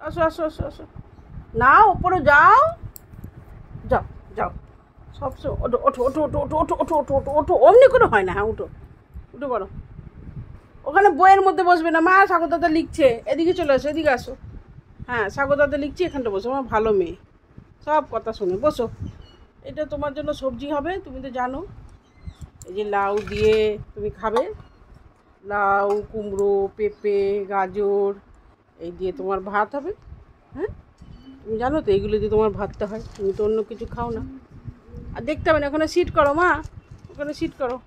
আসো আসো আসো আসো, না ওপরে যাও, যাও যাও, সব ওঠো ওঠো ওঠো ওঠো ওঠো ওঠো ওঠো ওঠো ওঠো ওঠো, অমনি করে হয় না, হ্যাঁ উঠো, উঠে পড়ো। ওখানে বইয়ের মধ্যে বসবে না মা, স্বাগতাতে লিখছে, এদিকে চলে আসো, এদিকে আসো। হ্যাঁ স্বাগতাতে লিখছি, এখানটা বসো, আমার ভালো মেয়ে, সব কথা শুনে বসো। এটা তোমার জন্য সবজি হবে, তুমি তো জানো। এই যে লাউ দিয়ে তুমি খাবে, লাউ, কুমড়ো, পেঁপে, গাজর, এই দিয়ে তোমার ভাত হবে। হ্যাঁ তুমি জানো তো এইগুলো দিয়ে তোমার ভাতটা হয়, তুমি তো অন্য কিছু খাও না। আর দেখতে হবে না, ওখানে সিট করো মা, ওখানে সিট করো,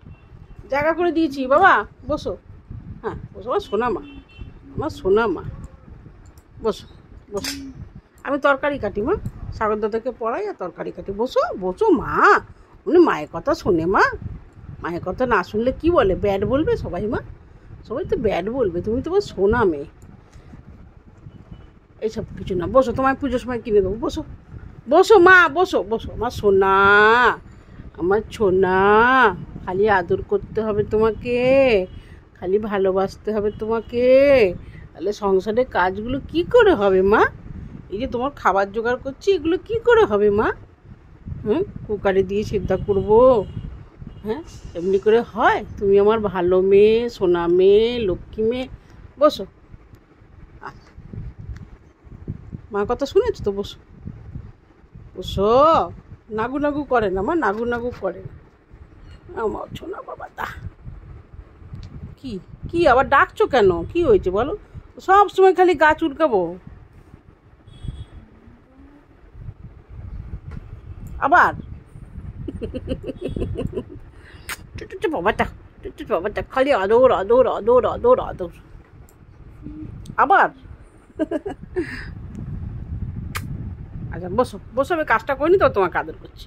জায়গা করে দিয়েছি বাবা, বসো। হ্যাঁ বসো, আমার সোনা মা, আমার সোনা মা, বসো বসো। আমি তরকারি কাটি মা, সাগর দাদাকে পড়াই আর তরকারি কাটি, বসো বসো মা। উনি মায়ের কথা শোনে মা, মায়ের কথা না শুনলে কি বলে, ব্যাড বলবে সবাই মা, সবাই তো ব্যাড বলবে, তুমি তোমার সোনা মেয়ে, এইসব কিছু না। বসো, তোমায় পুজোর সময় কিনে দেবো, বসো বসো মা, বসো বসো, আমার সোনা, আমার সোনা, খালি আদর করতে হবে তোমাকে, খালি ভালোবাসতে হবে তোমাকে, তাহলে সংসারের কাজগুলো কি করে হবে মা? এই যে তোমার খাবার জোগাড় করছি, এগুলো কি করে হবে মা? কুকারে দিয়ে সিদ্ধ করবো? হ্যাঁ এমনি করে হয়? তুমি আমার ভালো মেয়ে, সোনা মেয়ে, লক্ষ্মী মেয়ে, বসো। মা কথা শুনেছো তো, বসো বসো। নাগু নাগু করে না মা, নাগু নাগু করে না আমার সোনা বাবা। দা কি কি আবার ডাকছো কেন, কি হয়েছে বলো? সব সময় খালি গা চুলকাবো আবার? বাবাটা, বাবাটা খালি আদর আদর আদর আদর আদর আবার। আচ্ছা বসো বসো, আমি কাজটা করিনি তো তোমাকে আদর করছি।